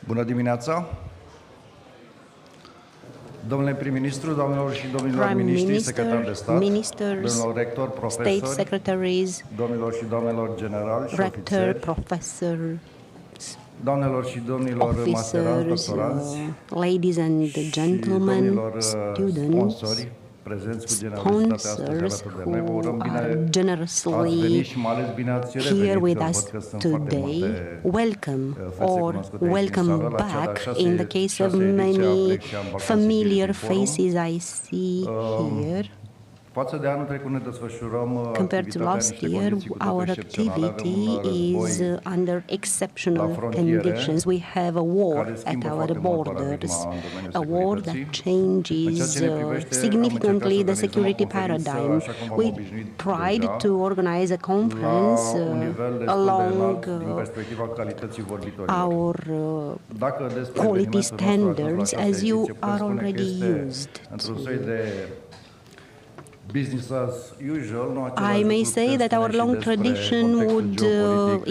Bună dimineața! Domnule prim-ministru, doamnelor și domnilor miniștri, secretari de stat, domnilor rector, profesori, domnilor și doamnelor generali și ofițeri, doamnelor și domnilor masteranți, doctoranți, ladies and gentlemen, students, sponsors who are generously here with us today. Welcome or welcome back in the case of many familiar faces I see here. Compared to last year, our activity is under exceptional conditions. We have a war at our borders, a war that changes significantly the security paradigm. We tried to organize a conference along our quality standards, as you are already used to. I may say that our long tradition would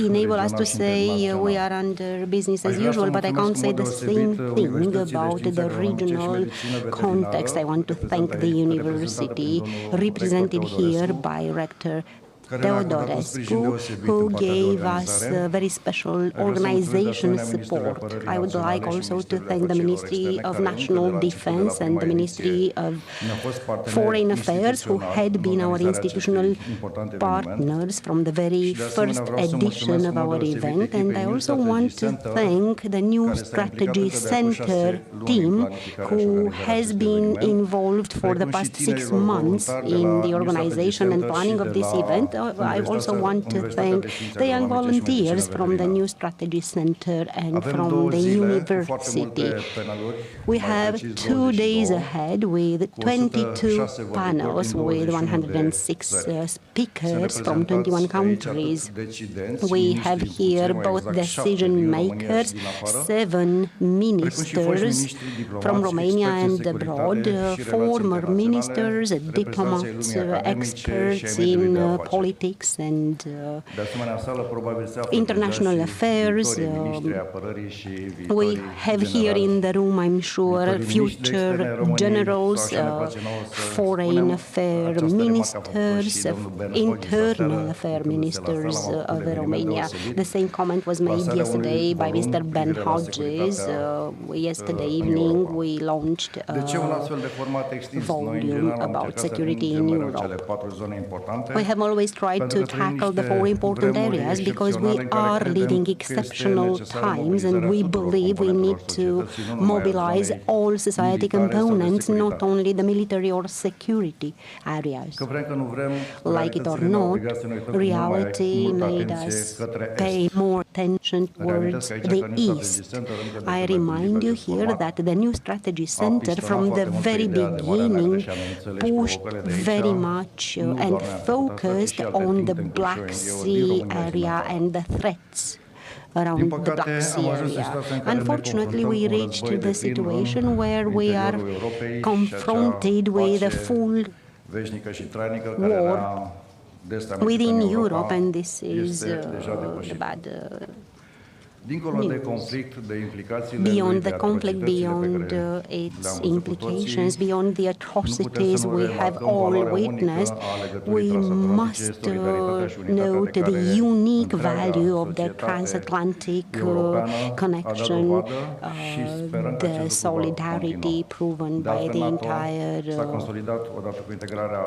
enable us to say we are under business as usual, but I can't say the same thing about the regional context. I want to thank the university, represented here by Rector Teodorescu, who gave us very special organization support. I would like also to thank the Ministry of National Defense and the Ministry of Foreign Affairs, who had been our institutional partners from the very first edition of our event. And I also want to thank the new Strategy Center team, who has been involved for the past 6 months in the organization and planning of this event. I also want to thank the young volunteers from the new Strategy Center and from the university. We have 2 days ahead with 22 panels with 106 speakers from 21 countries. We have here both decision makers, 7 ministers from Romania and abroad, former ministers, diplomats, experts in politics and international affairs. We have here in the room, I'm sure, future generals, foreign affairs ministers, internal affairs ministers of Romania. The same comment was made yesterday by Mr. Ben Hodges. Yesterday evening we launched a volume about security in Europe. We have always tried to tackle the 4 important areas because we are living exceptional times, and we believe we need to mobilize all society components, not only the military or security areas. Like it or not, reality made us pay more attention towards the East. I remind you here that the new Strategy Center from the very beginning pushed very much and focused on the Black Sea area and the threats around the Black Sea area. Unfortunately, we reached the situation where we are confronted with a full war within Europe, and this is the bad beyond the conflict, beyond its implications, beyond the atrocities we have all witnessed, we must note the unique value of the transatlantic connection, the solidarity proven by the entire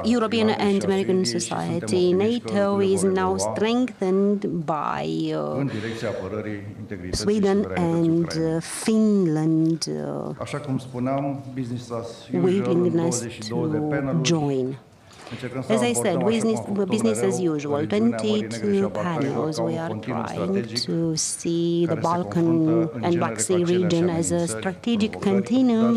European and American society. NATO is now strengthened by Sweden and Finland willingness to join. As I said, business as usual. 22 panels. We are trying to see the Balkan and Black Sea region as a strategic continuum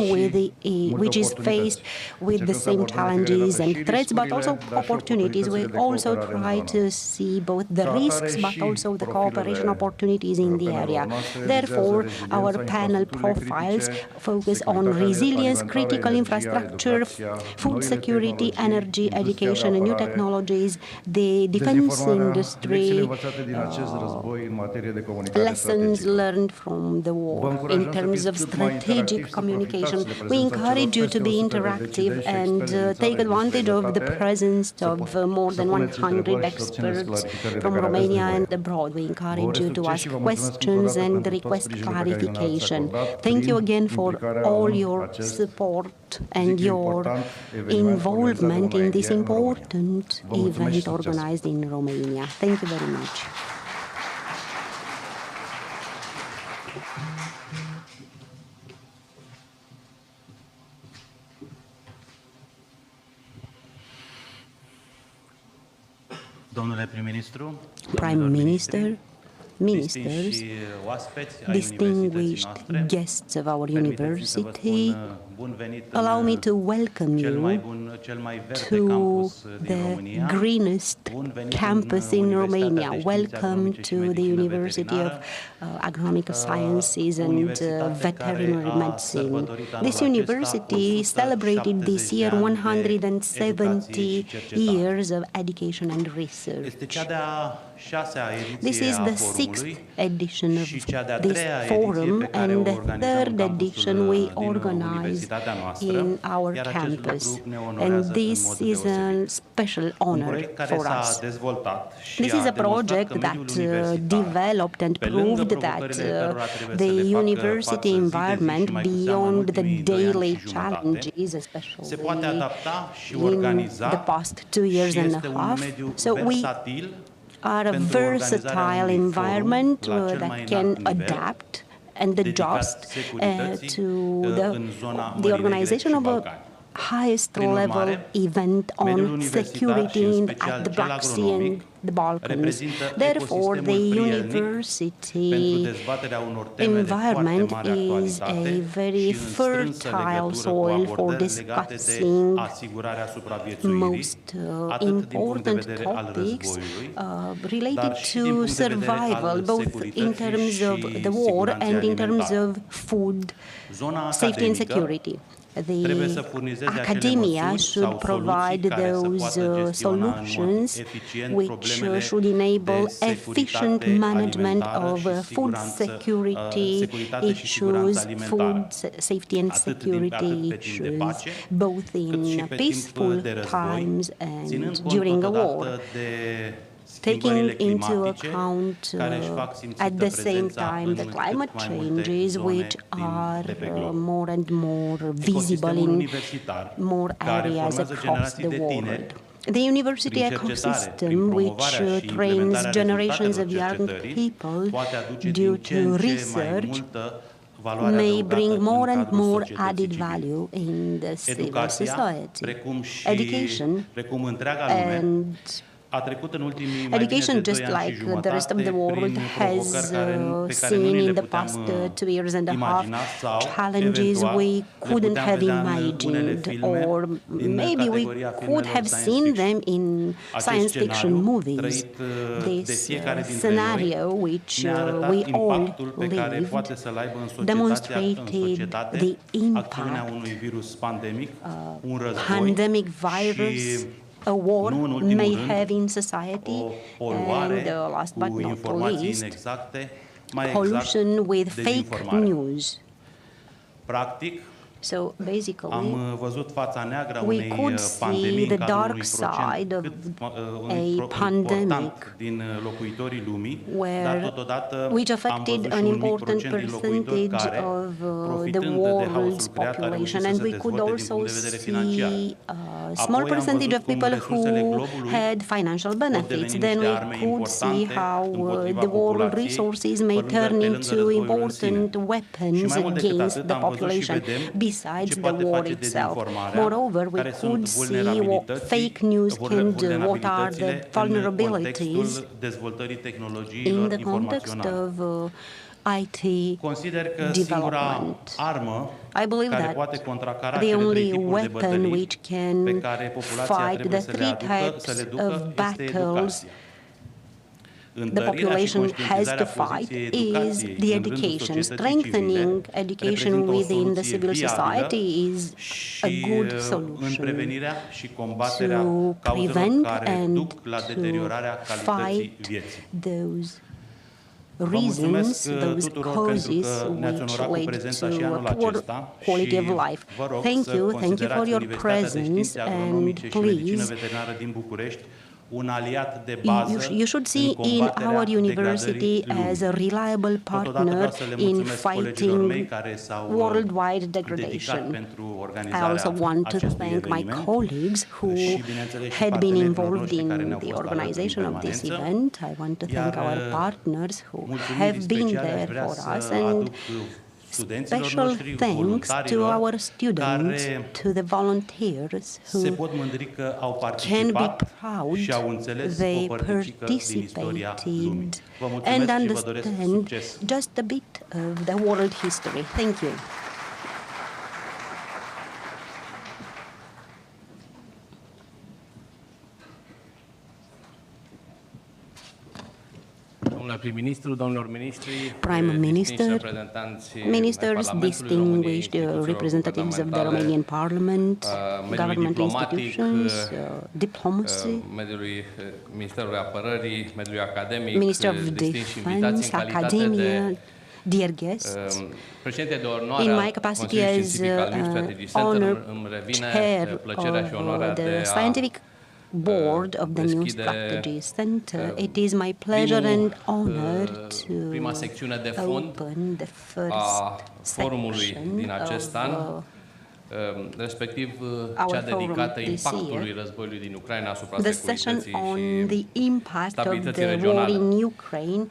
which is faced with the same challenges and threats, but also opportunities. We also try to see both the risks, but also the cooperation opportunities in the area. Therefore, our panel profiles focus on resilience, critical infrastructure, food security, energy education and new technologies, the defense industry, lessons learned from the war in terms of strategic communication. We encourage you to be interactive and take advantage of the presence of more than 100 experts from Romania and abroad. We encourage you to ask questions and request clarification. Thank you again for all your support and your involvement in this important event organized in Romania. Thank you very much. Domnule prim-ministru, Prime Minister, ministers, distinguished guests of our university, allow me to welcome you to the greenest campus in Romania. Welcome to the University of Agronomic Sciences and Veterinary Medicine. This university celebrated this year 170 years of education and research. This is the 6th edition of this forum and the 3rd edition we organize in our campus. And this is a special honor for us. This is a project that developed and proved that the university environment, beyond the daily challenges, especially in the past 2 years and a half, so we are a versatile environment that can adapt and adjust to the organization of a highest level event on security at the Black Sea and the Balkans. Therefore, the university environment is a very fertile soil for discussing most important topics related to survival, both in terms of the war and in terms of food safety and security. The academia should provide those solutions which should enable efficient management of food security issues, food safety and security issues, both in peaceful times and during a war, taking into account at the same time the climate changes which are more and more visible in more areas across the world. The university ecosystem, which trains generations of young people due to research, may bring more and more added value in the civil society. Education and education, just like the rest of the world, has seen in the past 2 years and a half challenges we couldn't have imagined, or maybe we could have seen them in science fiction movies. This scenario, which we all lived, demonstrated the impact pandemic virus, a war may have in society, and last but not least, pollution with fake news. So basically, we could see the dark side of a pandemic which affected an important percentage of the world's population, and we could also see a small percentage of people who had financial benefits. Then we could see how the world resources may turn into important weapons against the population, besides the war itself. Moreover, we could see what fake news can do, what are the vulnerabilities in the context of IT development. I believe that the only weapon which can fight the three types of battles the population has to fight is the education. Strengthening education within the civil society is a good solution to prevent and to fight those reasons, those causes which lead to a poor quality of life. Thank you for your presence, and please, you should see in our university as a reliable partner in fighting worldwide degradation. I also want to thank my colleagues who had been involved in the organization of this event. I want to thank our partners who have been there for us, and special thanks to our students, to the volunteers who can be proud they participated and understand just a bit of the world history. Thank you. Prime Minister, ministers, distinguished representatives of the Romanian Parliament, government institutions, diplomacy, Minister of Defense, academia, dear guests, in my capacity as honor chair of the scientific board of the New Strategy Center, it is my pleasure and honor to open the first section of respectiv cea dedicată impactului războiului din Ucraina asupra securității the impact of the war in Ukraine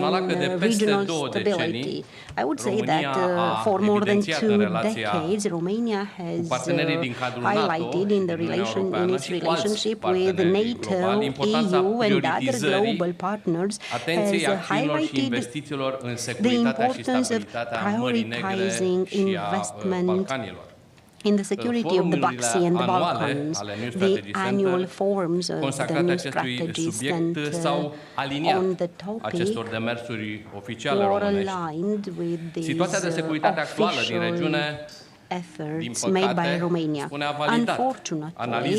on regional stability. I would say that for more than 2 decades, Romania has highlighted in its relationship with NATO, EU, and other global partners, has highlighted the importance of prioritizing investment in the security of the Black Sea and the Balkans. The annual forums of the New Strategy Center on the topic were aligned with these official efforts made by Romania. Unfortunately,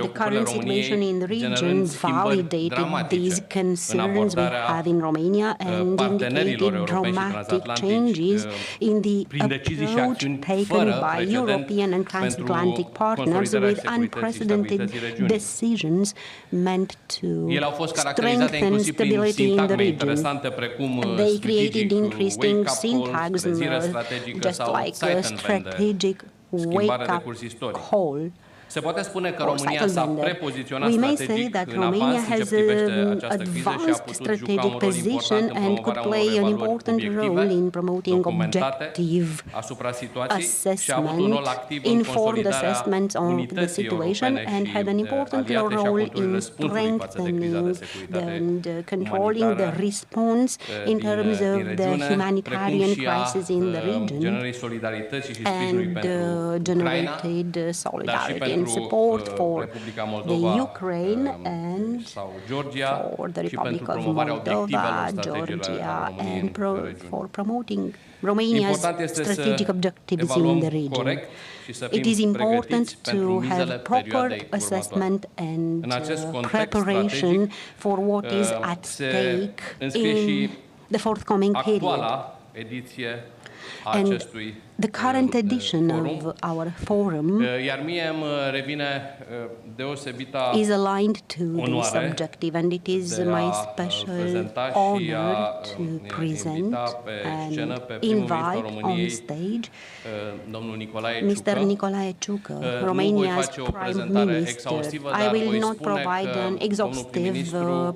the current situation in the region validated these concerns we have in Romania and indicated dramatic changes in the approach taken by European and transatlantic partners with unprecedented decisions meant to strengthen stability in the region. They created interesting syntagms, just like strategic wake-up call. Se poate spune că România s-a prepoziționat strategic în Romania has an advanced strategic position and could play an important role in promoting objective assessment, informed assessments on the situation, and had an important role in strengthening and controlling the response in terms of the humanitarian crisis in the region and generated solidarity and support for the Ukraine and for the Republic of Moldova, Georgia, and for promoting Romania's strategic objectives in the region. It is important to have proper assessment and preparation for what is at stake in the forthcoming period. And the current edition of our forum is aligned to this objective, and it is my special honor to present and invite on stage Mr. Nicolae, Romania's Prime Minister. I will not provide an exhaustive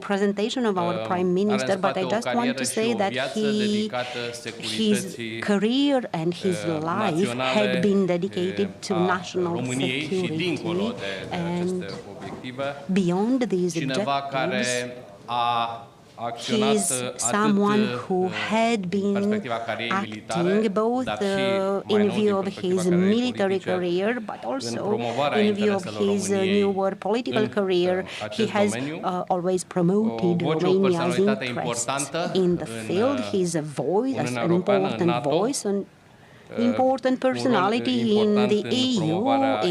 presentation of our Prime Minister, but I just want to say that his career and his life had been dedicated to national security, and beyond these objectives, He's someone who had been acting both in view of his military career, but also in view of his newer political career. He has always promoted Romania's interests in the field. He's a voice, an important voice, an important personality in the EU,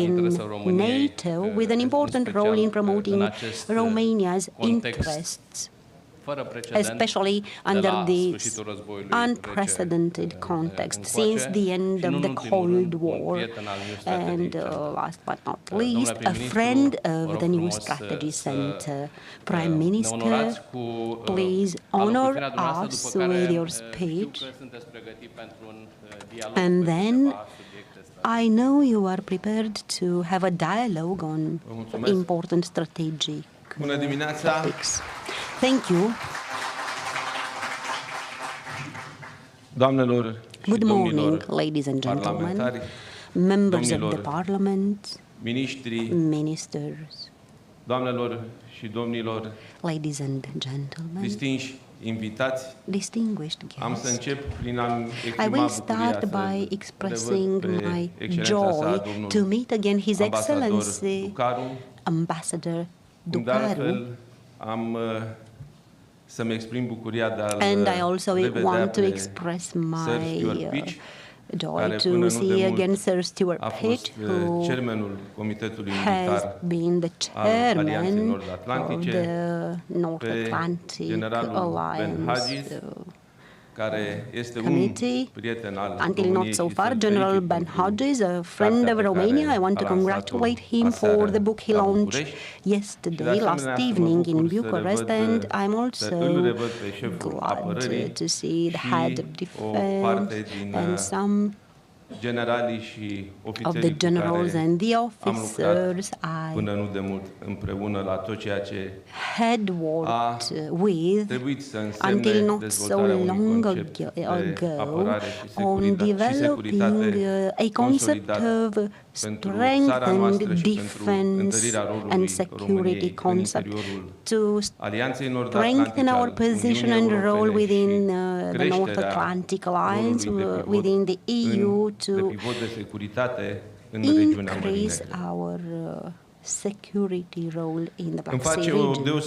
in NATO, with an important role in promoting Romania's interests, especially under this unprecedented context since the end of the Cold War. And last but not least, a friend of the New Strategy Center. Prime Minister, please honor us with your speech. And then I know you are prepared to have a dialogue on important strategic topics. Thank you. Good morning, ladies and gentlemen, members of the Parliament, ministers, ladies and gentlemen, distinguished guests. I will start by expressing my joy to meet again His Excellency Ambassador DUCARU. And I also want to express my joy to see again Sir Stuart Pitt, who has been the chairman of the North Atlantic Alliance Committee. Until not so far, General Ben Hodges, a friend of Romania. I want to congratulate him for the book he launched yesterday, last evening in Bucharest, and I'm also glad to see the head of defense and some of the generals and the officers I had worked with until not so long ago on developing a concept of strengthened defense and security concept to strengthen our position and role within the North Atlantic Alliance, within the EU, to increase our security role in the Black Sea region.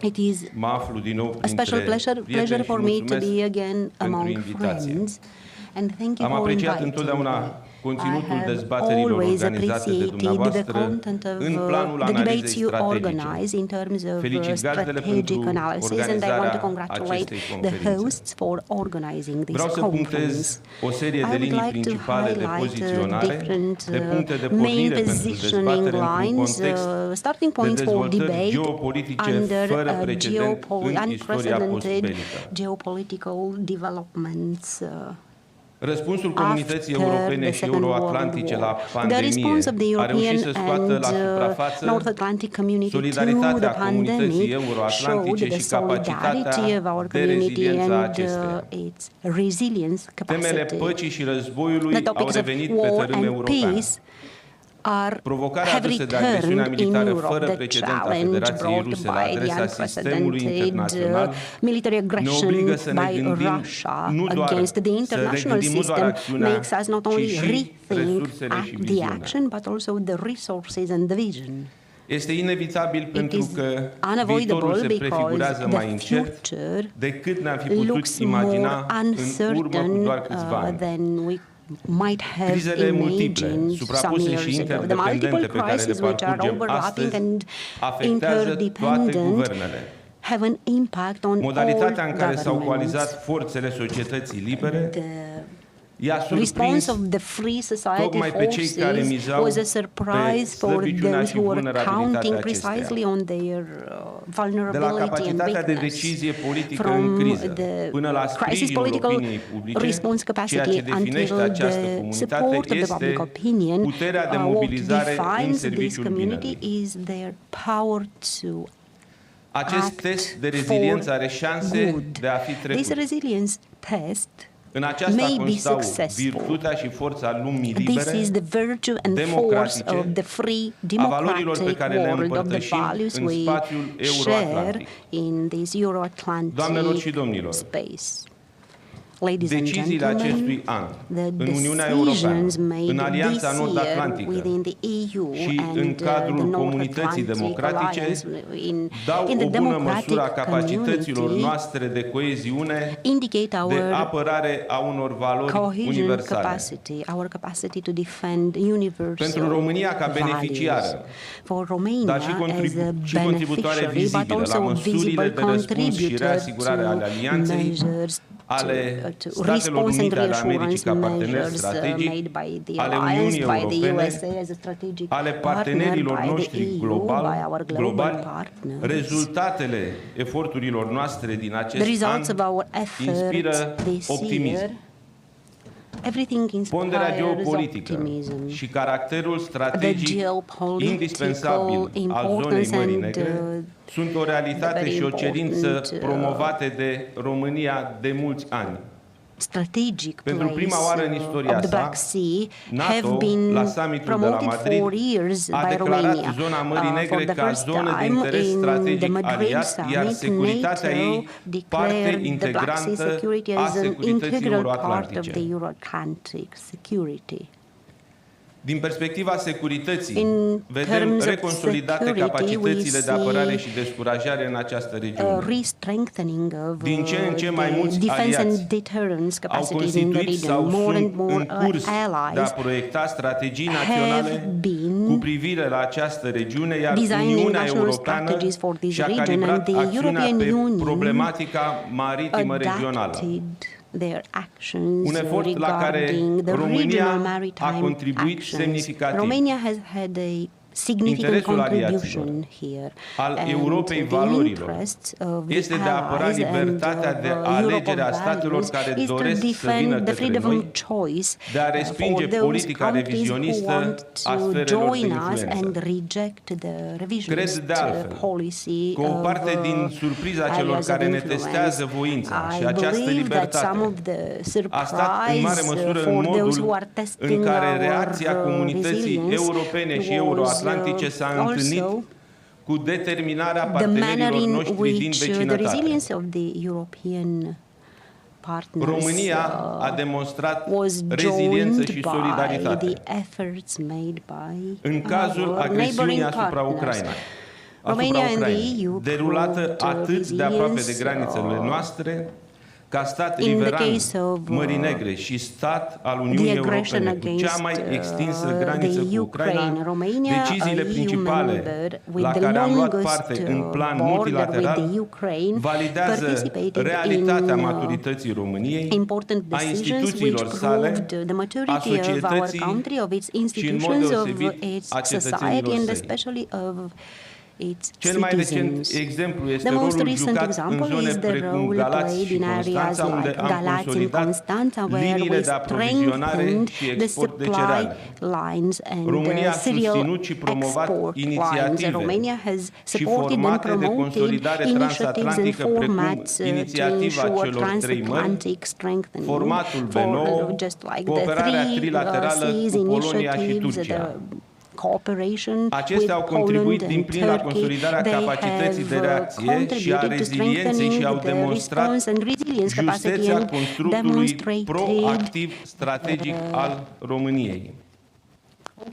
It is a special pleasure for me to be again among friends, and thank you for inviting me. I have always appreciated the content of the debates you organize in terms of strategic analysis, and I want to congratulate the hosts for organizing this conference. I would like to highlight different main positioning lines, starting points for debate under unprecedented geopolitical developments. Răspunsul comunității europene și euroatlantice la pandemie a reușit să scoată la suprafață solidaritatea comunității euroatlantice și capacitatea de reziliență a acesteia. Temele păcii și războiului au revenit pe tărâm european. Provocarea adusă de agresiunea militară fără precedent a Federației Ruse la adresa sistemului internațional ne obligă să ne gândim nu doar acțiunea, ci și resursele și viziunea. Este inevitabil pentru că viitorul se prefigurează mai încet decât ne-am fi putut imagina în urmă cu doar câțiva ani. Crizele multiple, suprapuse și interdependente pe care le parcurgem astăzi afectează toate guvernele. Modalitatea în care s-au coalizat forțele societății libere i-a surprins tocmai pe cei care mizau pe slăbiciunea și vulnerabilitatea acesteia. De la capacitatea de decizie politică în criză până la sprijinul opiniei publice, ceea ce definește această comunitate este puterea de mobilizare în serviciul binelui. Acest test de reziliență are șanse de a fi trecut. În aceasta may be constau successful. virtutea și forța lumii This libere, is the virtue and force democratice, of the free a valorilor pe democratic care le world, of the împărtășim values în we spațiul share euroatlantic. in this Doamnelor și Euro-Atlantic domnilor, space. Ladies and deciziile acestui gentlemen, an the în Uniunea Europeană, decisions made în Alianța this year Nord-Atlantică within the EU și în and cadrul the comunității North democratice Atlantic dau in the o bună măsură a democratic capacităților community noastre de coeziune, indicate de our apărare a unor valori cohesion universale. capacity, our capacity to defend universal Pentru România ca beneficiară, values. For Romania dar și contributoare as a beneficiary, but vizibile la also măsurile visible de răspuns și contributor reasigurare ale to Alianței, measures ale to Statelor response and Unite ale Americii reassurance ca partener measures strategic, made by the ale alliance, Uniunii by the Europene, USA as a strategic ale partner, partenerilor by the noștri EU, by our global globali, partners. rezultatele eforturilor noastre din The acest an results of our inspiră efforts this optimism. year, everything Ponderea inspires geopolitică optimism. și caracterul The strategic geopolitical indispensabil al zonei importance Mării and Negre sunt o realitate very și o cerință important, promovate de România de mulți ani. strategic Pentru prima oară în place istoria of the sa, Black Sea have NATO, been la summitul de la promoted Madrid, for years a by declarat Romania. zona Mării For Negre the ca first zonă de time interes in the strategic Madrid aliat, iar summit, securitatea NATO ei parte declared the Black Sea integrantă security a as an securității integral part of euroatlantice. the Euro-Atlantic security. Din perspectiva securității, In vedem terms of reconsolidate security, capacitățile de we apărare see și descurajare în această regiune. Re-strengthening of Din ce în ce mai the mulți defense and aliați deterrence Au capacities in the constituit region. sau More and sunt more în curs de a allies proiecta strategii have naționale been cu privire la această regiune, iar designing Uniunea national Europeană strategies for this și-a region, calibrat and the acțiunea European pe Union problematica maritimă-regională. adapted their actions Un efort la care regarding the România regional a maritime contribuit actions. semnificativ. Romania has had a significant Interesul contribution aliaților, here. al And Europei the valorilor, interests of the este de a apăra allies libertatea and de of alegere a Europe statelor values care is to doresc să vină defend the către freedom noi, of choice de a respinge for those politica countries who revizionistă want a to sferelor de join us influență. and reject the revisionist Cred de altfel policy că o parte of, din surpriza celor areas of care ne influence. testează voința și I această believe that some libertate of the a stat în mare surprise măsură în for those who modul are în testing care our reacția comunității resilience europene și was euroatlantice s-a întâlnit also cu determinarea the manner partenerilor in noștri din which the vecinătate. resilience of the European partners România a demonstrat was reziliență joined și by solidaritate the efforts made by în cazul our agresiunii neighboring asupra partners. Ucrainei. Romania and the EU derulată proved atât de aproape de resilience, granițele noastre, ca stat in the riveran case of, Mării Negre și stat al the Uniunii aggression Europene cu cea against mai extinsă graniță the cu Ucraina, Ukraine. Romania, deciziile a EU principale member with la the care am luat longest parte în plan border multilateral with the Ukraine validează participated realitatea in, maturității României, important a decisions instituțiilor which sale, proved the a maturity of our societății country, of its și, în mod institutions, of deosebit, its a society, cetățenilor and săi. especially of its Cel mai recent citizens. exemplu este The most rolul recent jucat în example zone is the precum role Galați played și in areas Constanța, unde like am Galați and consolidat Constanța, where liniile we de aprovizionare strengthened și the export de supply cereale. lines and România a cereal susținut și promovat export lines. inițiative Romania has și supported and formate de promoted consolidare initiatives and transatlantică, precum formats to inițiativa ensure celor trei mări, transatlantic strengthening formatul for B9, just like the cooperarea three trilaterală seas cu Polonia și initiatives, Turcia. Cooperation Acestea au with contribuit Poland din and plin la Turkey. consolidarea They capacității de have reacție și a contributed to rezilienței și au strengthening the demonstrat response and resilience capacity justețea and constructului demonstrated proactiv strategic al României.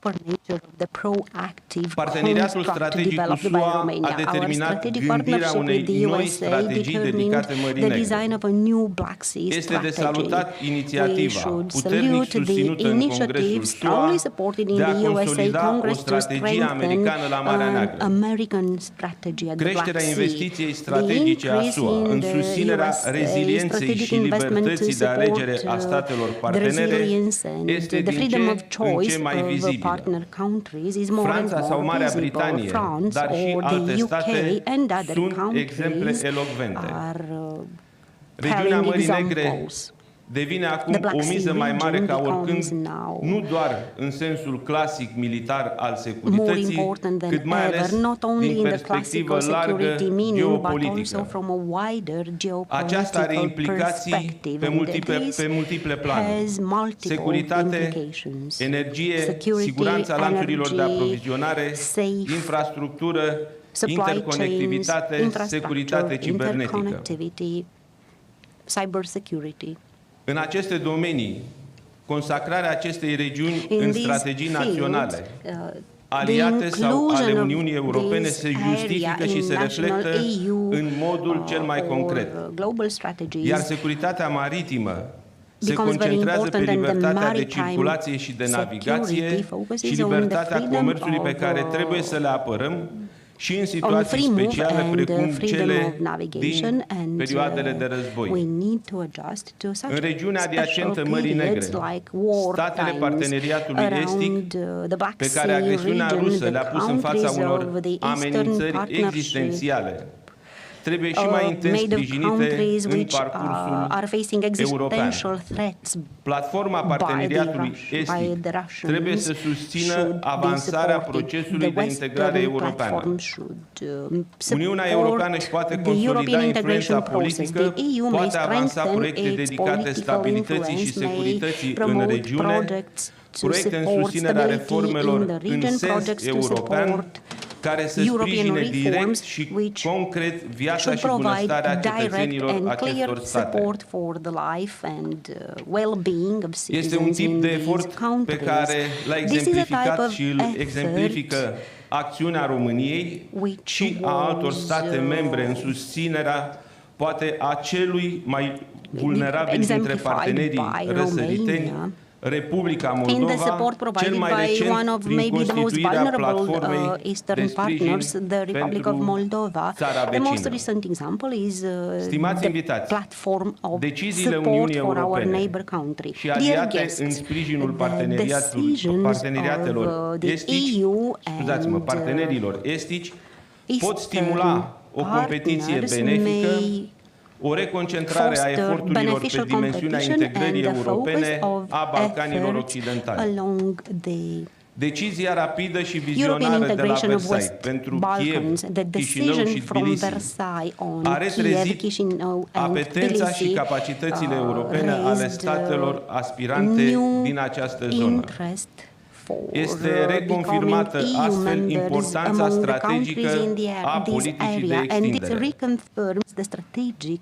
proper nature of the proactive Parteneriatul construct strategic cu developed by SUA Romania. a determinat Our strategic gândirea partnership unei with the noi USA strategii determined dedicate Mării the Negre. design of a new Black Sea Este de strategy. salutat We inițiativa should puternic salute susținută the în initiative Congresul strongly SUA supported in de a the USA consolida o Congress to strategie americană la Marea strengthen an Neagră. American strategy at the Black Creșterea Sea. investiției The strategice a increase SUA in în the susținerea USA rezilienței strategic și investment to libertății de alegere a support, statelor the partenere resilience and este the din freedom of ce în choice ce mai of vizibilă. partner countries is more Franța and sau more Marea visible. Britanie, France dar și or alte the UK state and other sunt exemple countries elocvente. are Regiunea carrying Mării Negre examples. devine acum o miză mai mare ca oricând, nu doar în sensul clasic militar al securității, cât mai ales din perspectivă largă geopolitică. Aceasta are implicații pe multiple planuri: securitate, energie, siguranța lanțurilor de aprovizionare, infrastructură, interconectivitate, securitate cibernetică. În aceste domenii, consacrarea acestei regiuni în strategii naționale, aliate sau ale Uniunii Europene, se justifică și se reflectă în modul cel mai concret. Iar securitatea maritimă se concentrează pe libertatea de circulație și de navigație și libertatea comerțului, pe care trebuie să le apărăm și în situații speciale precum cele din perioadele de război. În regiunea adiacentă Mării Negre, statele parteneriatului estic, pe care agresiunea rusă le-a pus în fața unor amenințări existențiale, trebuie și mai intens sprijinite în parcursul european. Platforma parteneriatului estic trebuie să susțină avansarea procesului de integrare europeană. Uniunea Europeană își poate consolida influența politică, poate avansa proiecte dedicate stabilității și securității în regiune, proiecte în susținerea reformelor în sens european, care să sprijine direct și concret viața și bunăstarea cetățenilor acestor state. Este un tip de efort pe care l-a exemplificat și îl exemplifică acțiunea României și a altor state membre în susținerea poate a celui mai vulnerabil dintre partenerii răsăriteni, Republica Moldova, cel mai recent prin constituirea platformei de sprijin pentru țara vecină. Stimați invitați, deciziile Uniunii Europene și aliate în sprijinul parteneriatelor estici, partenerilor estici, pot stimula o competiție benefică, o reconcentrare a eforturilor pe dimensiunea integrării europene a Balcanilor Occidentali. Decizia rapidă și vizionară de la Versailles pentru Kiev, Chișinău și Tbilisi a retrezit apetența și capacitățile europene ale statelor aspirante din această zonă. Este reconfirmată astfel importanța strategică a politicii de extindere.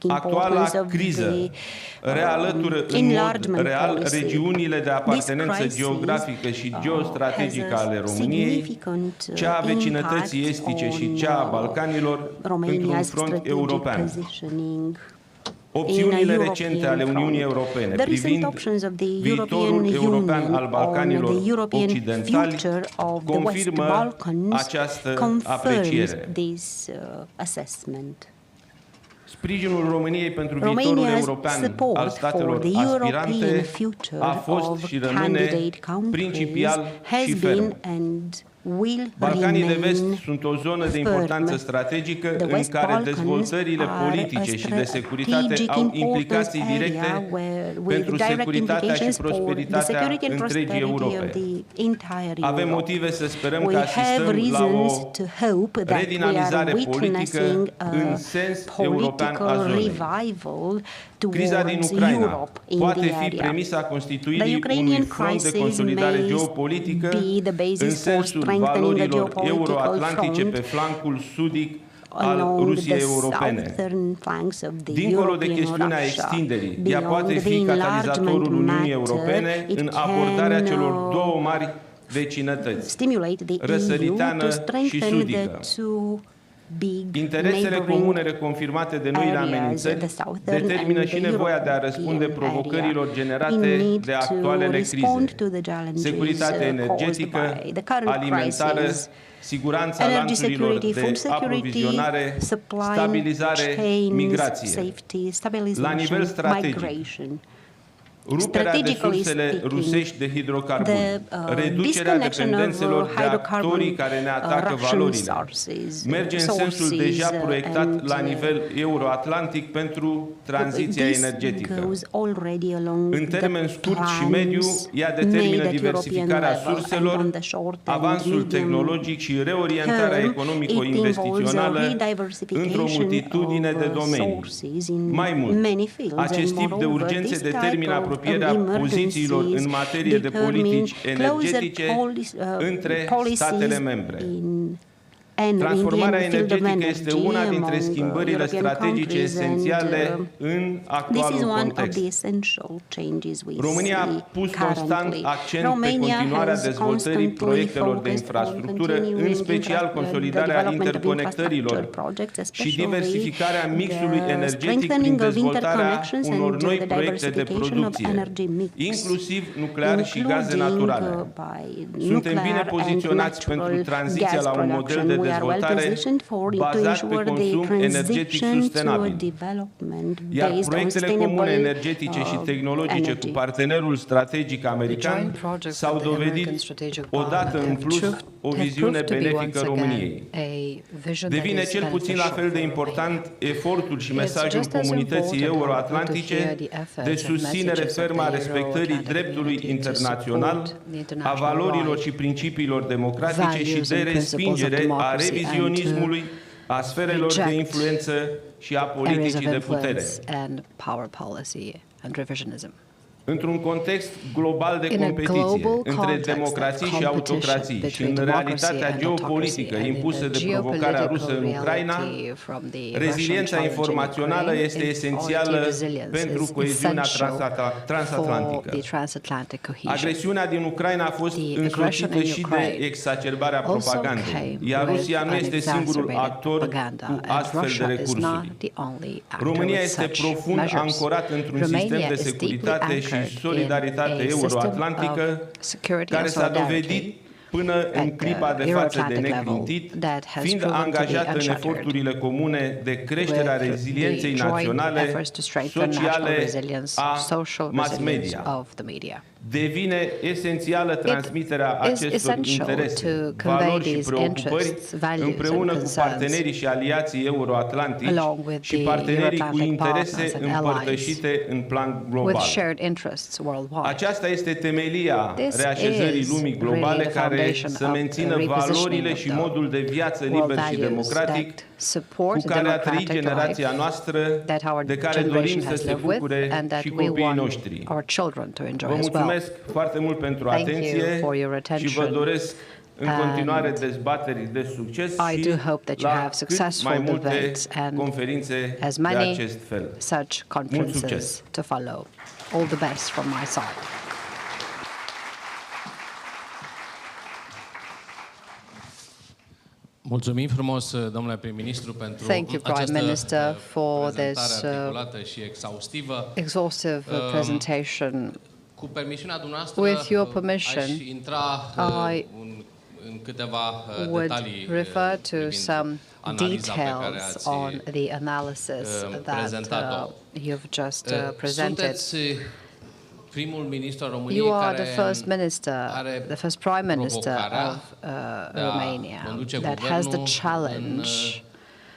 Actuala criză realătură în mod real regiunile de apartenență geografică și geostrategică ale României, cea a vecinătății estice și cea a Balcanilor, într-un front european. Opțiunile recente ale Uniunii Europene privind viitorul european al Balcanilor occidentali confirmă această apreciere. Sprijinul României pentru viitorul european al statelor aspirante a fost și rămâne principial și ferm. Balcanii de Vest sunt o zonă de importanță strategică în care dezvoltările politice și de securitate au implicații directe pentru securitatea și prosperitatea întregii Europe. Avem motive să sperăm că asistăm la o redinamizare politică în sens european a zonei. Criza din Ucraina poate fi premisa constituirii unui front de consolidare geopolitică în sensul valorilor euroatlantice pe flancul sudic al Rusiei europene. Dincolo de chestiunea extinderii, ea poate fi catalizatorul Uniunii Europene în abordarea celor două mari vecinătăți, răsăriteană și sudică. Interesele comune reconfirmate de noile amenințări determină și nevoia de a răspunde provocărilor generate de actualele crize: securitate energetică, alimentară, siguranța lanțurilor de aprovizionare, stabilizare, migrație. La nivel strategic, ruperea resursele rusești de hidrocarburi, reducerea dependențelor de actorii care ne atacă valorile, merge în sensul deja proiectat la nivel euroatlantic pentru tranziția energetică. În termen scurt și mediu, ea determină diversificarea surselor, avansul tehnologic și reorientarea economico-investițională într-o multitudine de domenii. Mai mult, acest tip de urgențe determină apropierea pozițiilor în materie de politici energetice între statele membre. Transformarea energetică este una dintre schimbările strategice esențiale în actualul context. România a pus constant accent pe continuarea dezvoltării proiectelor de infrastructură, în special consolidarea interconectărilor și diversificarea mixului energetic prin dezvoltarea unor noi proiecte de producție, inclusiv nuclear și gaze naturale. Suntem bine poziționați pentru tranziția la un model de dezvoltare bazat pe consum energetic sustenabil. Iar proiectele comune energetice și tehnologice cu partenerul strategic american s-au dovedit odată în plus o viziune benefică României. Devine cel puțin la fel de important efortul și mesajul comunității euroatlantice de susținere fermă a respectării dreptului internațional, a valorilor și principiilor democratice și de respingere a revizionismului, a sferelor de influență și a politicii de putere. Într-un context global de competiție între democrații și autocrații și în realitatea geopolitică impusă de provocarea rusă în Ucraina, reziliența informațională este esențială pentru coeziunea transatlantică. Agresiunea din Ucraina a fost însoțită și de exacerbarea propagandei, iar Rusia nu este singurul actor cu astfel de recursuri. România este profund ancorat într-un sistem de securitate și solidaritate euroatlantică care s-a dovedit până în clipa de față de neclintit, fiind angajată în eforturile comune de creștere a rezilienței naționale, sociale, a mass media. Devine esențială transmiterea acestor interese, valori și preocupări împreună cu partenerii și aliații euroatlantici și partenerii cu interese împărtășite în plan global. Aceasta este temelia reașezării lumii globale care să mențină valorile și modul de viață liber și democratic cu care a trăit generația noastră, de care dorim să se bucure și copiii noștri. Vă mulțumesc foarte mult pentru atenție și vă doresc în continuare dezbateri de succes și la cât mai multe conferințe de acest fel. Mult succes! All the best from my side. Mulțumim frumos, domnule prim-ministru, pentru această prezentare articulată și exhaustivă. Exhaustive presentation. Cu permisiunea dumneavoastră, With your permission, aș intra în câteva detalii refer to some details on the analysis that you've just presented. Primul ministru al României You are the first prime minister of Romania that has the challenge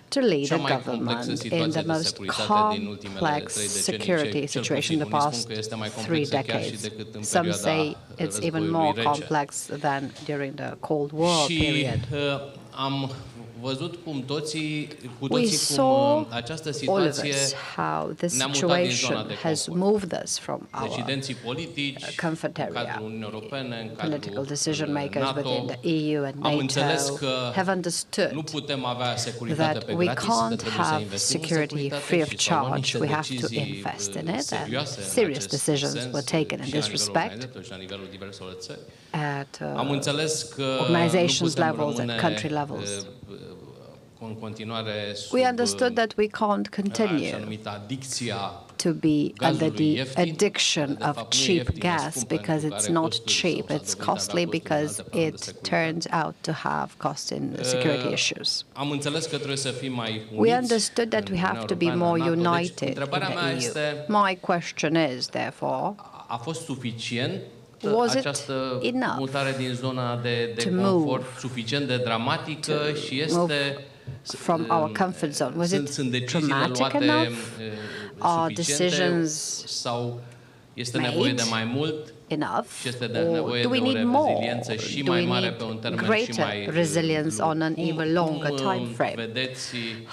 to lead a government in the most complex security situation in the past 3 decades. Some say it's even more complex than during the Cold War period. văzut cum cu toții cum această situație ne-a mutat din zona de confort. Decidenții politici, în cadrul Uniunii Europene, în cadrul NATO, am înțeles că nu putem avea securitate pe gratis, că trebuie să investim în securitate și să luăm niște decizii serioase Serious decisions were taken in this respect at organizations levels, at country levels. We understood that we can't continue to be under the addiction of cheap gas because it's not cheap, it's costly because it turns out to have cost and security issues. We understood that we have to be more united in the EU. My question is, therefore, a fost suficient Was it această enough mutare din zona de to confort, move suficient de dramatică și este from our comfort zone? Was it sunt deciziile dramatic luate enough? Are suficiente decisions sau este nevoie de mai mult? enough, Și este or nevoie do de we o need more? reziliență și Do we mai mare need pe un termen și greater mai resilience on an even longer time frame? Vedeți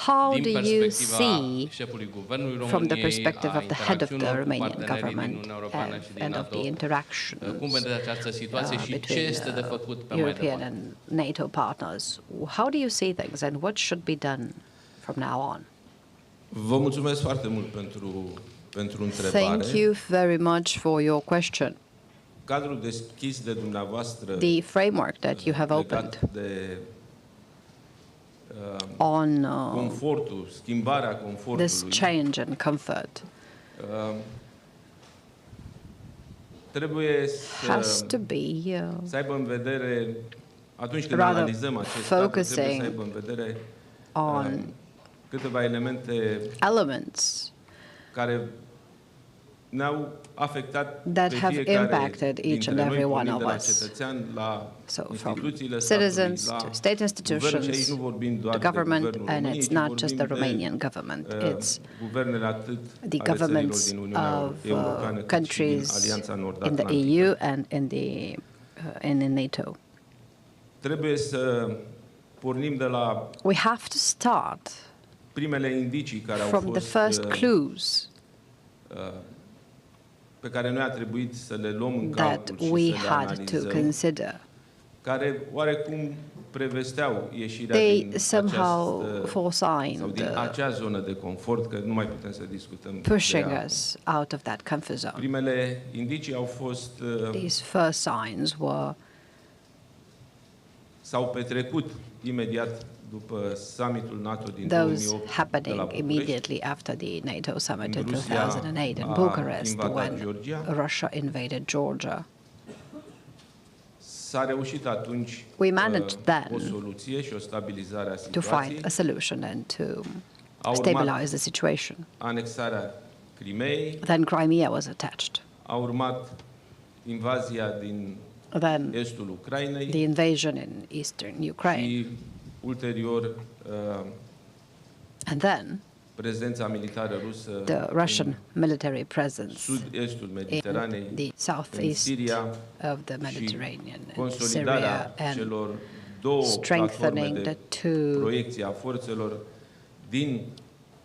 How din do you perspectiva see, șefului guvernului from României, the perspective of the head of the interacțiunilor cu Romanian partenerii din government Uniunea Europeană și din and of NATO, the interactions cum vedeți această situație și ce between este de făcut pe mai European departe? and NATO partners? How do you see things, and what should be done from now on? Vă mulțumesc foarte mult pentru întrebare. Thank you very much for your question. Cadrul deschis de dumneavoastră, The framework that you have legat opened de on confortul, schimbarea this confortului, change and comfort trebuie has to be să aibă în vedere, atunci când rather analizăm acest cadru, trebuie să focusing aibă în vedere on câteva elemente elements care ne-au afectat that pe have fiecare impacted each dintre and noi, every one pornind de of la us. cetățean la So from instituțiile citizens statului, to la state guvern, și aici institutions, nu vorbim doar the de government, guvernul and României, it's ci not just the vorbim de, Romanian government, it's guvernele atât the ale țărilor governments din Uniunea of Europeană, cât și din countries Alianța in the Nord-Atlantică. EU and in NATO. Trebuie să pornim de la We have to start primele indicii care au from the fost first clues pe care noi a trebuit să le luăm în that calcul și we să le had to analizăm, consider. care oarecum prevesteau ieșirea They din somehow această, sau foresigned din acea zonă de confort, că nu mai putem să discutăm pushing de ea. us out of that comfort zone. Primele indicii au fost, These first signs s-au petrecut imediat după summitul NATO din those 2008 de la happening București. immediately after the NATO summit in Când Rusia 2008 in a Bucharest, invadat when Georgia. Russia invaded Georgia. S-a reușit atunci We managed then o soluție și o stabilizare a to situației. find a solution and to A urmat stabilize the situation. anexarea Crimeei, Then Crimea was attached. a urmat invazia din Then estul Ucrainei the invasion in eastern Ukraine. și ulterior And then prezența militară rusă the Russian military presence sud-estul in Mediteranei, the în southeast Siria, of the și Mediterranean and consolidarea Syria, and celor două strengthening platforme the de two proiecție a forțelor din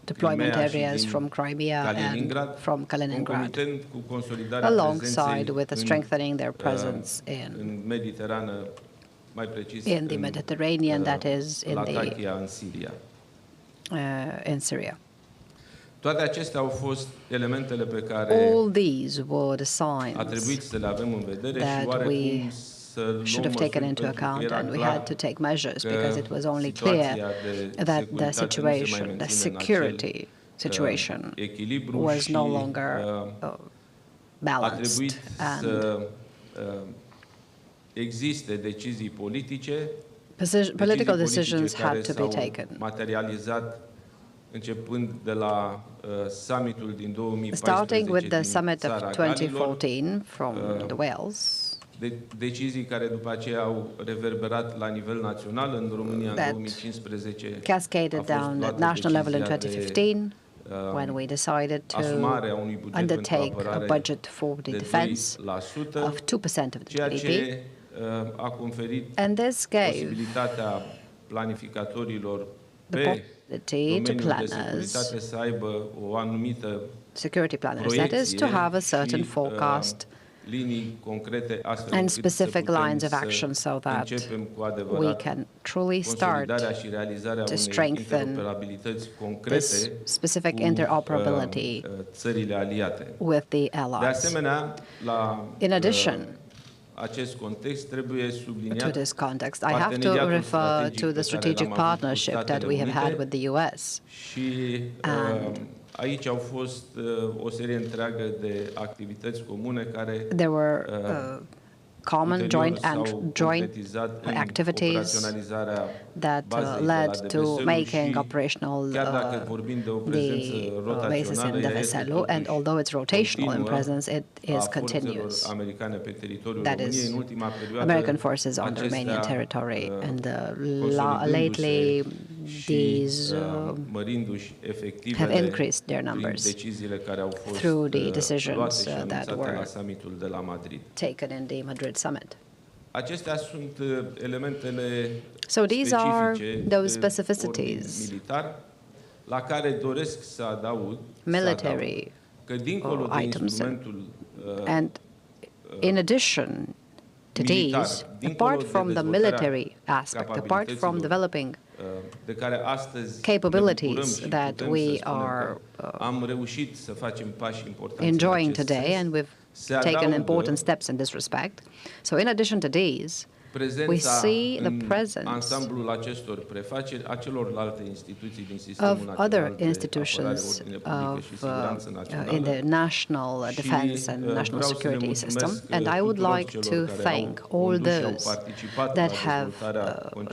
deployment Crimea și areas din from Crimea and Kaliningrad, from Kaliningrad, concomitent cu consolidarea alongside prezenței with the strengthening their presence în Mediterană, mai precis in the Mediterranean, that is in Latakia, în Siria. in Syria. Toate acestea au fost elementele pe care All these were the a trebuit signs să le avem în vedere și that oarecum we să luăm should have taken măsuri, into pentru că account, era and we clar had to take measures că because it was only clear situația de that the securitate nu se mai situation, the menține în security acel, situation echilibru was și no longer a balanced, trebuit and să existe decizii politice, political decizii decisions politice care had to be s-au taken. materializat începând de la summitul din 2014 Starting with the din summit țara of Galilor, 2014 from the Wales, decizii care după aceea au reverberat la nivel național. În România în that 2015 cascaded down at national level in 2015 when we decided to asumarea unui buget undertake pentru a apărare budget for the de defense 2%, of 2% of the ceea GDP, ce a conferit and this gave posibilitatea planificatorilor the pe possibility to domeniul de planners, securitate să aibă o anumită security planners, that is, to have a certain și, forecast linii concrete astfel and încât să specific putem lines of să action so that începem cu we adevărat can truly start consolidarea și realizarea to unei strengthen interoperabilități this concrete specific cu interoperability țările aliate. with the De allies. asemenea, la In addition acest context trebuie to subliniat this context, I have to parteneriatul refer strategic to the pe care strategic l-am avut cu partnership that Statele we have had Unite with the US. și aici au fost o serie întreagă de activități comune care There were common joint activities that led to making operational the bases in the Veselu, and although it's rotational in presence, it is continuous. That is, American forces on the Romanian territory, and lately these have increased their numbers through the decisions that were taken in the Madrid summit. So these are those specificities, military items, and in addition to these, apart from the military aspect, apart from developing capabilities that we are enjoying today, and we've taken important steps in this respect. So in addition to these, we see the presence of other institutions in the national defense and national security system. And I would like to thank all those that have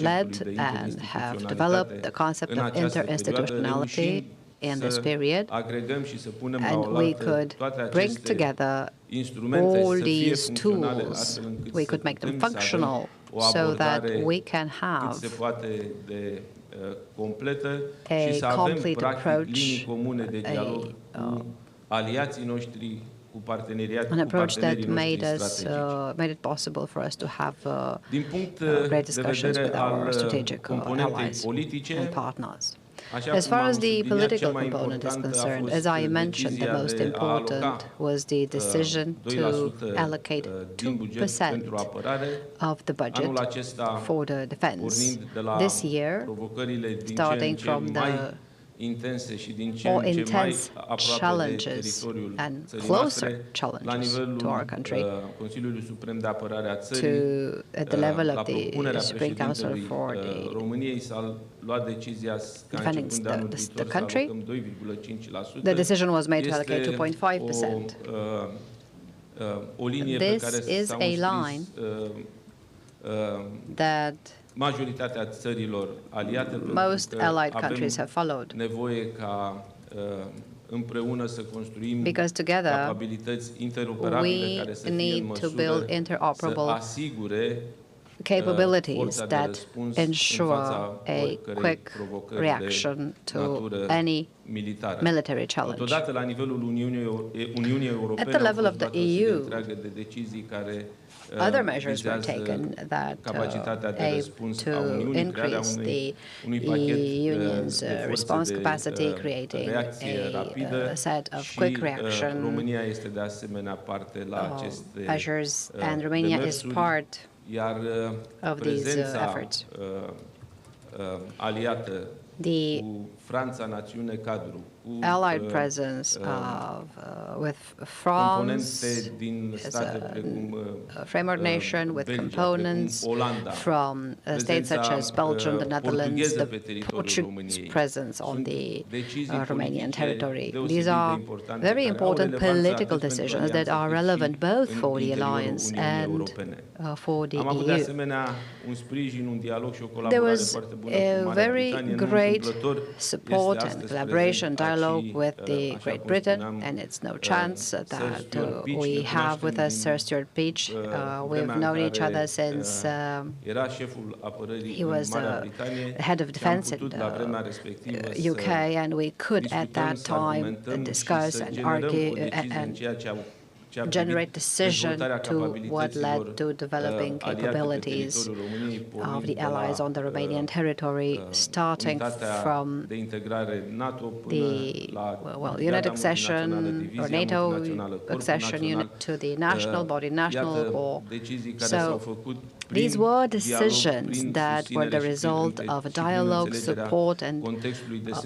led and have developed the concept of interinstitutionality in this period, and we could bring together all these tools, we could make them functional so that we can have a complete approach, an approach that made it possible for us to have great discussions with our strategic allies and partners. As far as the political component is concerned, as I mentioned, the most important was the decision to allocate 2% of the budget for the defense. This year, starting from the more intense challenges and closer challenges to our country, to at the level of the Supreme Council for the defending the country, the decision was made to allocate 2.5%. This is a line that most allied countries have followed, because together we need to build interoperable capabilities that ensure a quick reaction to any military challenge. At the level of the EU, other measures were taken that aim to increase the union's response capacity, creating a set of quick reaction measures, and Romania is part of these efforts. The allied presence with France as a framework nation with components from states such as Belgium, the Netherlands, the Portuguese presence on the Romanian territory. These are very important political decisions that are relevant both for the alliance and for the EU. There was a very great support and collaboration dialogue with the Great Britain, and it's no chance that we have with us Sir Stuart Peach. We've known each other since he was head of defense in the UK, and we could at that time discuss and argue and generate decision to what led to developing capabilities of the allies on the Romanian territory, starting from the unit accession or NATO accession unit to the national body, national corps. So these were decisions that were the result of dialogue, support, and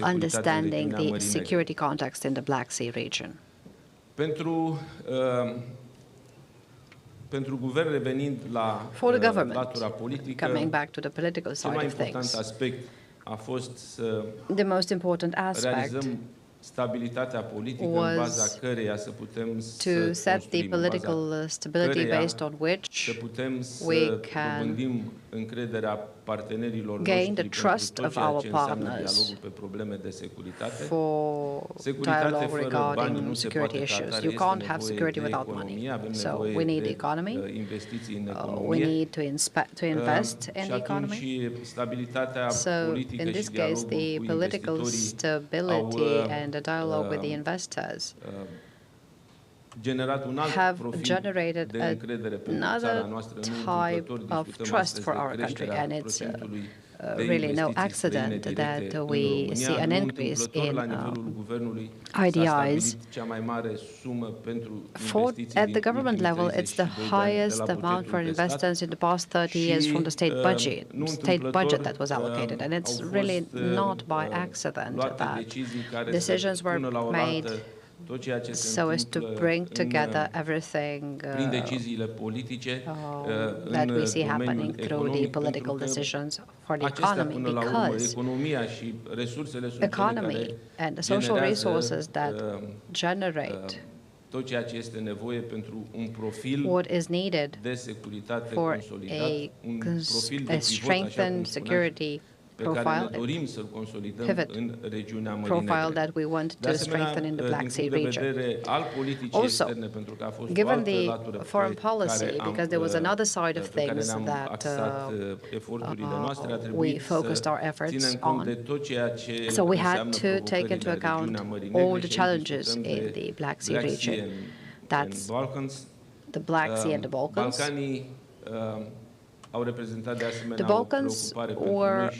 understanding the security context in the Black Sea region. For the government, coming back to the political side of things, the most important aspect stabilitatea politică în baza căreia să putem to set the political stability based on which we can gain the trust of our partners for dialogue regarding security issues. You can't have security without money. So we need the economy. We need to invest in the economy. So in this case, the political stability and the dialogue with the investors have generated another type of trust for our country, and it's really no accident that we see an increase in IDIs. At the government level, it's the highest amount for investments in the past 30 years from the state budget that was allocated, and it's really not by accident that decisions were made so as to bring together everything that we see happening through the political decisions for the economy, because economy and the social resources that generate what is needed for a strengthened security profile, pivot profile that we want to strengthen in the Black Sea region. Also, given the foreign policy, because there was another side of things that we focused our efforts on, so we had to take into account all the challenges in the Black Sea region. That's the Black Sea and the Balkans. The Balkans were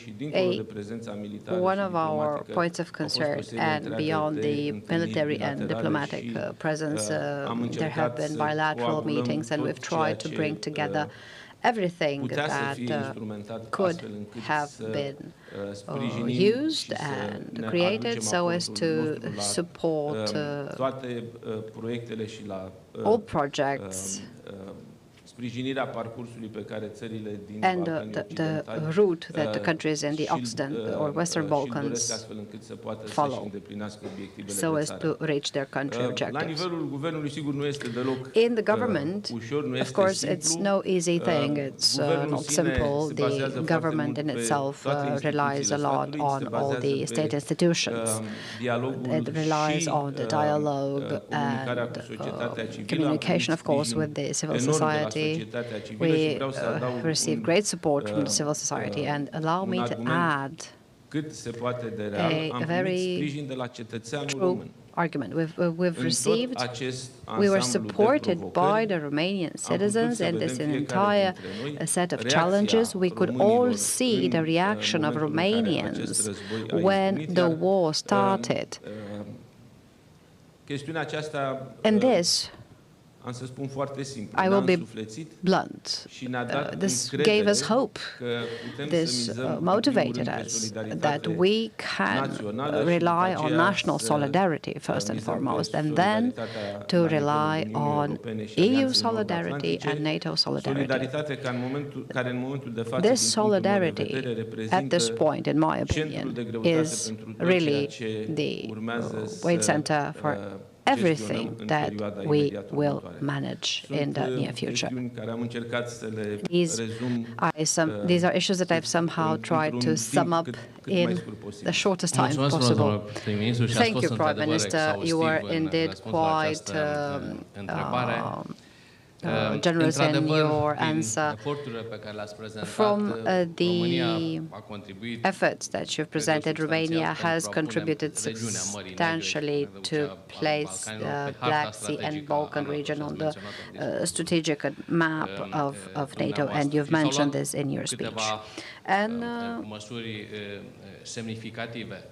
one of our points of concern, and beyond the military and diplomatic presence, there have been bilateral meetings, and we've tried to bring together everything that could have been used and created so as to support all projects and the route that the countries in the Occident or Western Balkans follow so as to reach their country objectives. In the government, of course, it's no easy thing. It's not simple. The government in itself relies a lot on all the state institutions. It relies on the dialogue and communication, of course, with the civil society. We receive great support from the civil society, and allow me to add a very true argument. We were supported by the Romanian citizens in this entire set of challenges. We could all see the reaction of Romanians when the war started. And this, I will be blunt. This gave us hope. This motivated us that we can rely on national solidarity first and foremost, and then to rely on EU solidarity and NATO solidarity. This solidarity, at this point, in my opinion, is really the weight center for everything that we will manage in the near future. These are issues that I've somehow tried to sum up in the shortest time possible. Thank you, Prime Minister. You were indeed quite generous in your answer. From the efforts that you've presented, Romania has contributed substantially to place the Black Sea and Balkan region on the strategic map of NATO, and you've mentioned this in your speech. And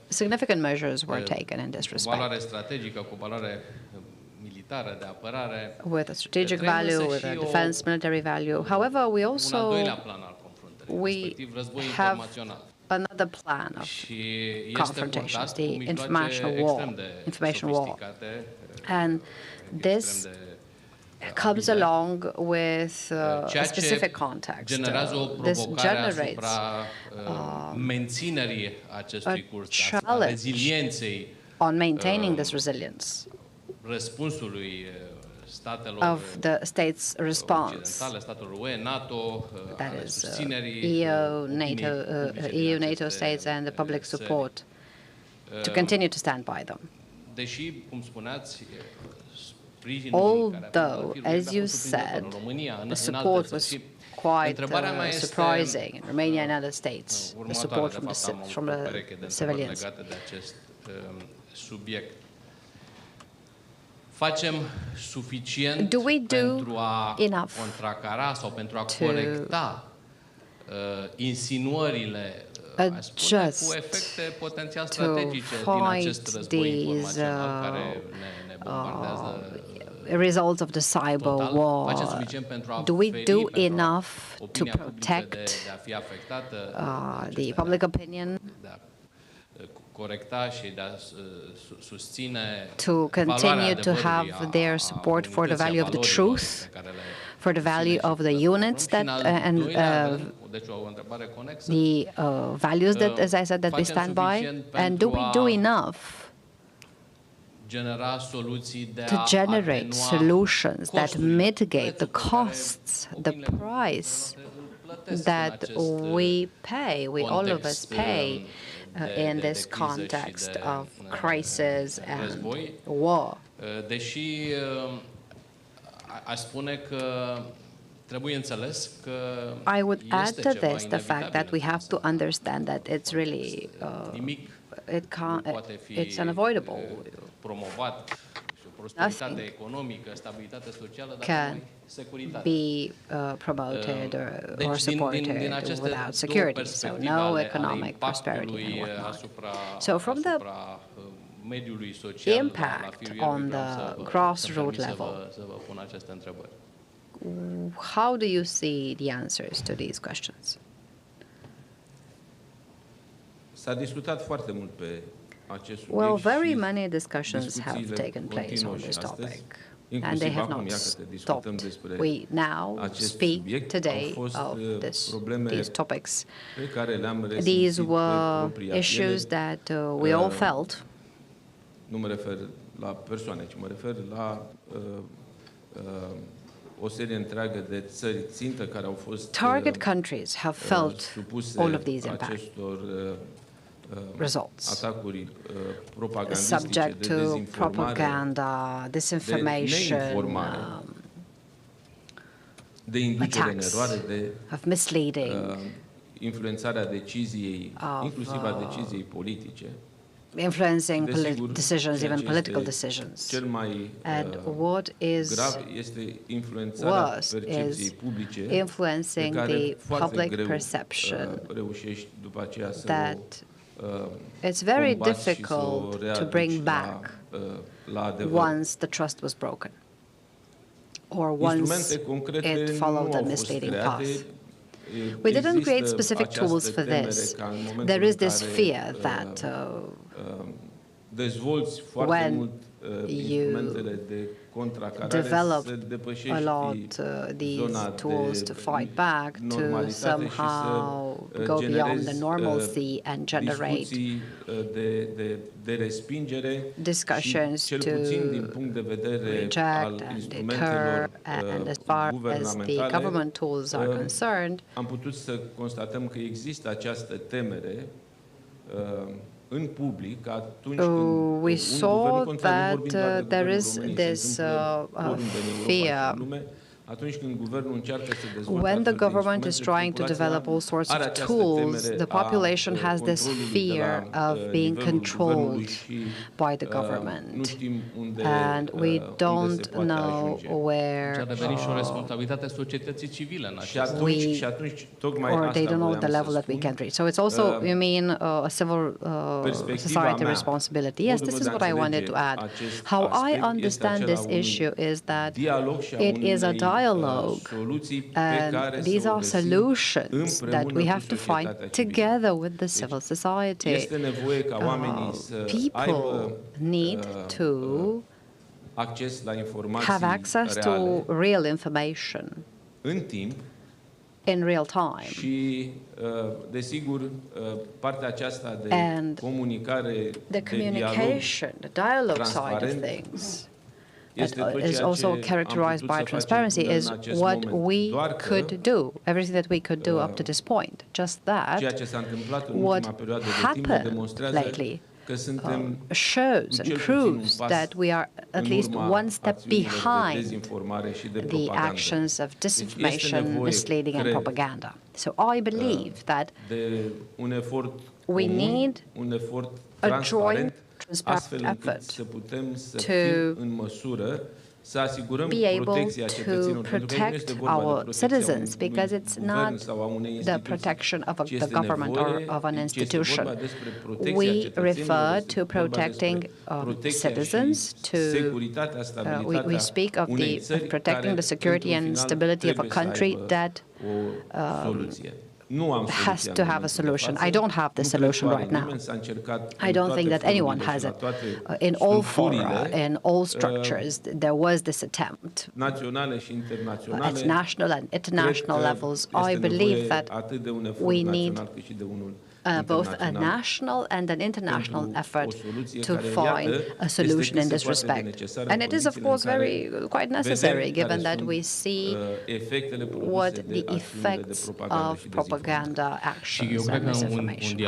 significant measures were taken in this respect, with a strategic value, with a defense military value. However, we have another plan of confrontations, the information war. And this comes along with a specific context. This generates a challenge on maintaining this resilience răspunsului of the state's response, that is EU, NATO states and the public support to continue to stand by them. Although, as you said, the support was quite surprising in Romania and other states, the support from the civilians. Facem suficient pentru a contracara sau pentru a corecta insinuările cu efecte potențial strategice din acest război informațional care ne bombardează. Results of the cyber war. Do we do enough to protect the public opinion, to continue to have their support for the value of the truth, for the value of the units that and the values that, as I said, that we stand by? And do we do enough to generate solutions that mitigate the costs, the price that we pay, we all of us pay, in this context of crisis and war? Deși aș spune că trebuie înțeles că I would add to this the fact that we have to understand that it's really it's unavoidable. Nothing can be promoted or supported without security, so no economic prosperity and whatnot. So from the impact on the grassroots level, how do you see the answers to these questions? Well, very many discussions have taken place on this topic, and they have not stopped. We now speak today of these topics. These were issues that we all felt. Nu mă refer la persoane, ci mă refer la o serie întreagă de țări țintă care au fost target countries have felt all of these impacts. Results subject to propaganda, disinformation, attacks of misleading, influențarea deciziei, inclusiv a deciziei politice, influencing decisions, even political decisions. And what is worse is influencing the public perception that it's very difficult to bring back once the trust was broken or once it followed a misleading path. We didn't create specific tools for this. There is this fear that when you develop a lot these tools to fight back, to somehow go beyond the normalcy and generate discussions to reject and deter, and as far as the government tools are concerned, am putut să constatăm că există această temere în public atunci când we saw that there is this fear when the government is trying to develop all sorts of tools. The population has this fear of being controlled by the government, and we don't know where or they don't know the level that we can reach. So it's also, you mean, a civil society responsibility. Yes, this is what I wanted to add. How I understand this issue is that it is a dialogue, and these are solutions that we have to find together with the civil society. People need to have access to real information in real time. Și, desigur, partea aceasta de comunicare, the communication, the dialogue side of things, that is also characterized by transparency, is what we could do, everything that we could do up to this point. Just that, what happened lately shows and proves that we are at least one step behind the actions of disinformation, misleading and propaganda. So I believe that we need a joint transparent effort to be able to protect our citizens, because it's not the protection of the government or of an institution. We refer to protecting citizens, we speak of protecting the security and stability of a country that has to have a solution. I don't have the solution right now. I don't think that anyone has it. In all fora, in all structures, there was this attempt. At national and international levels, I believe that we need both a national and an international effort to find a solution in this respect. And it is, of course, quite necessary, given that we see what the effects of propaganda actions and misinformation.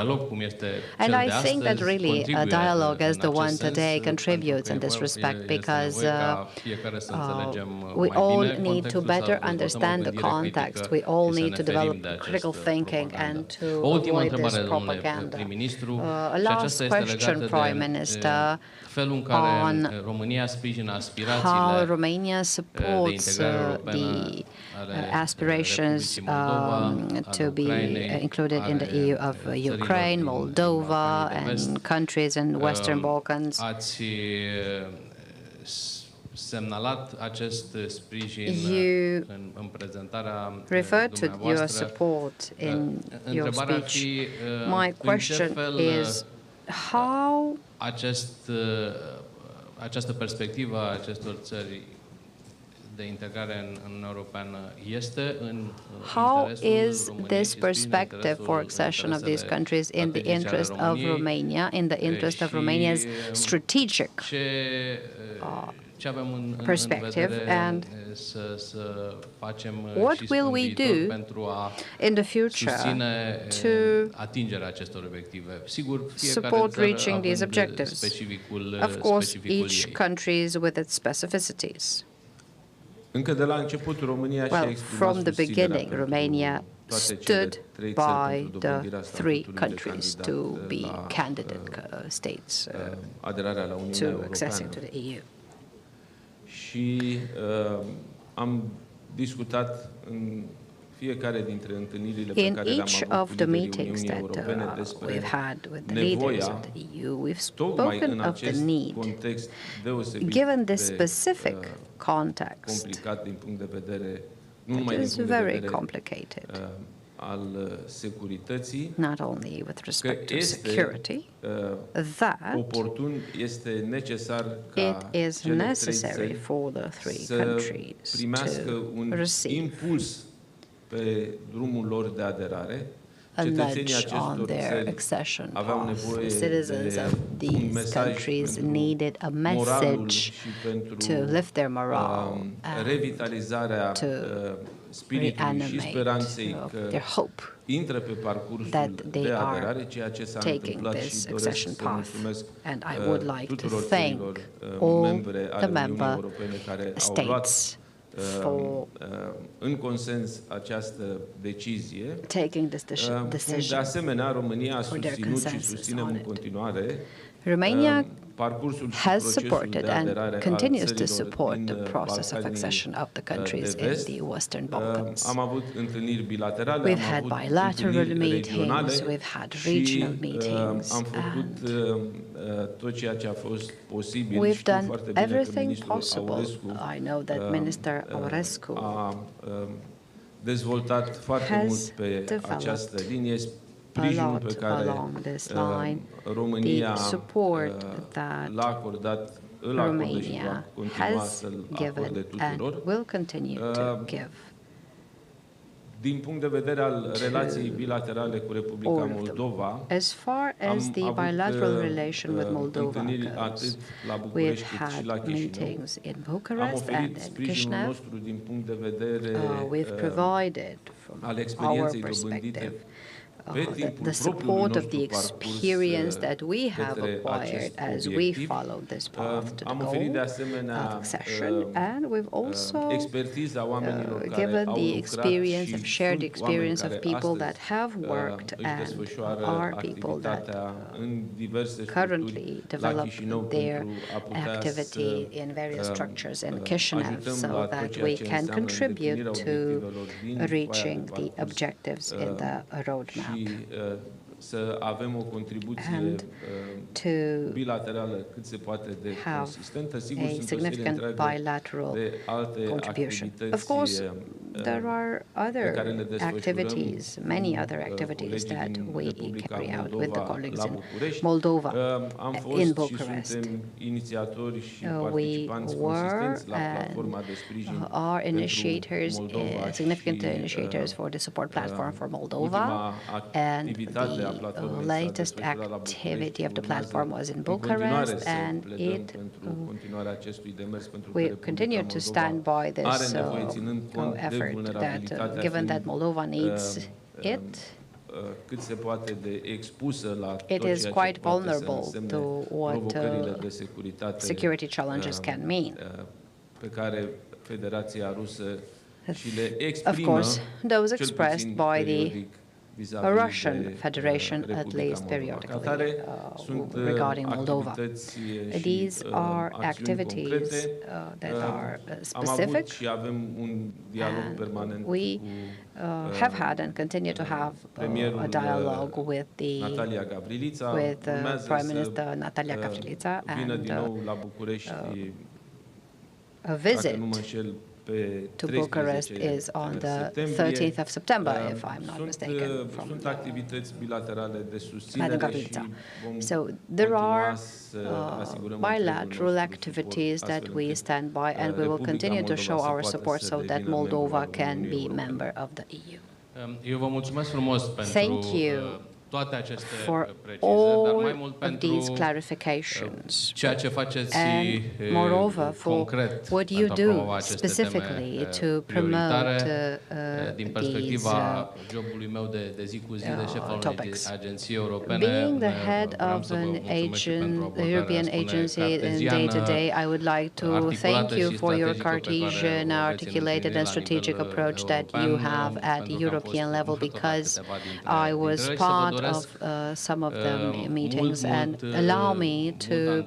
And I think that really a dialogue as the one today contributes in this respect, because we all need to better understand the context. We all need to develop critical thinking and to avoid this propaganda. A last question, Prime Minister, on how Romania supports the aspirations to be included in the EU of Ukraine, Moldova, and countries in Western Balkans. You referred to your support in your speech. My question is, how această perspectivă a acestor țări de integrare în Uniunea Europeană este în how is this perspective for accession of these countries in the interest of Romania, in the interest of Romania's strategic perspective, and what will we do in the future to support reaching these objectives? Of course, each country is with its specificities. Well, from the beginning, Romania stood by the three countries to be candidate states to accessing to the EU. Și am discutat în fiecare dintre întâlnirile pe care le-am avut cu liderii Uniunii Europene despre nevoia, tocmai în acest context given this specific context, complicat din punct de vedere, nu numai din punct de vedere al securității, not only with respect to security, that este necesar it is necessary for the three countries primească un impuls pe drumul lor de aderare. A nudge on their accession path. The citizens of these countries needed a message to lift their morale and to reanimate their hope that they are taking this accession path. And I would like to thank all the member states for în consens această decizie. Taking this decision. De asemenea, România a susținut și susținem în continuare Romania has supported and continues to support the process of accession of the countries in the Western Balkans. We've had bilateral meetings, we've had regional meetings, and we've done everything possible. I know that Minister Teodorescu has developed a lot along this line, the support that Romania has given and will continue to give. Din punct de vedere al relației bilaterale cu Republica Moldova, as far as the bilateral relation with Moldova goes, we've had meetings in Bucharest and in Chișinău. We've provided, from our perspective, the support of the experience that we have acquired as we follow this path to the goal of accession, and we've also given the experience of shared experience of people that have worked and are people that currently develop their activity in various structures in Chișinău, so that we can contribute to reaching the objectives in the roadmap. Să avem o contribuție bilaterală cât se poate de consistentă. Sigur, sunt o serie întreagă de alte activități Of course, there are other activities, many other activities that we carry out with the colleagues in Moldova, in Bucharest. We were and are initiators, significant initiators for the support platform for Moldova, and the latest activity of the platform was in Bucharest, and we continue to stand by this effort that, given that Moldova needs it, it is quite vulnerable to what security challenges can mean. Of course, those expressed by the Russian Federation, at least periodically, regarding Moldova. These are activities that are specific, and we have had and continue to have a dialogue with Prime Minister Natalia Gavrilița, and a visit to Bucharest is on the 13th of September, if I'm not mistaken, from Madam Gavrilița. So there are bilateral activities that we stand by, and we will continue to show our support so that Moldova can be member of the EU. Thank you for all of these clarifications, and moreover for what you do specifically to promote these topics. Being the head of an European agency in day-to-day, I would like to thank you for your Cartesian, articulated and strategic approach that you have at the European level, because I was part of some of the meetings, and allow me to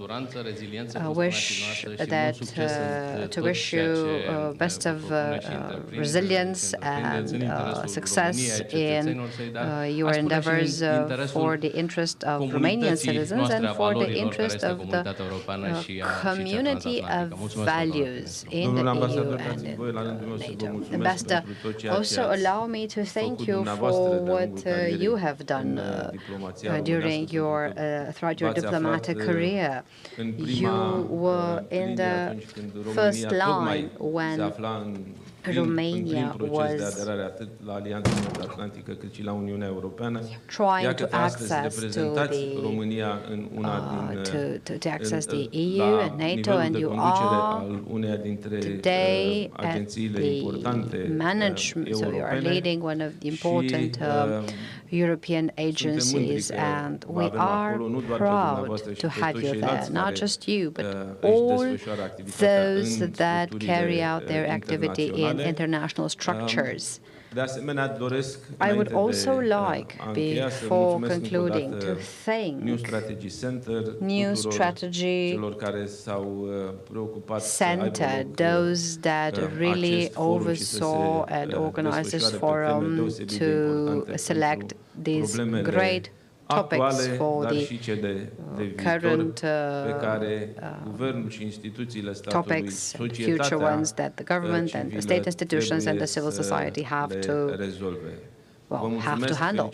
wish you best of resilience and success in your endeavors for the interest of Romanian citizens and for the interest of the community of values in the EU and in NATO. Ambassador, also allow me to thank you for what you have done during throughout your diplomatic career. You were in the first line when Romania was trying to access the EU and NATO, and you are today at the management, so you are leading one of the important European agencies, and we are proud to have you there. Not just you, but all those that carry out their activity in international structures. I would also like, before concluding, to thank New Strategy Center, those that really oversaw and organized this forum to select these great topics for the current topics, future ones that the government and the state institutions and the civil society have to handle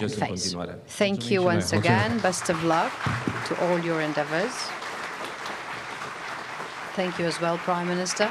and face. Thank you once again. Best of luck to all your endeavors. Thank you as well, Prime Minister.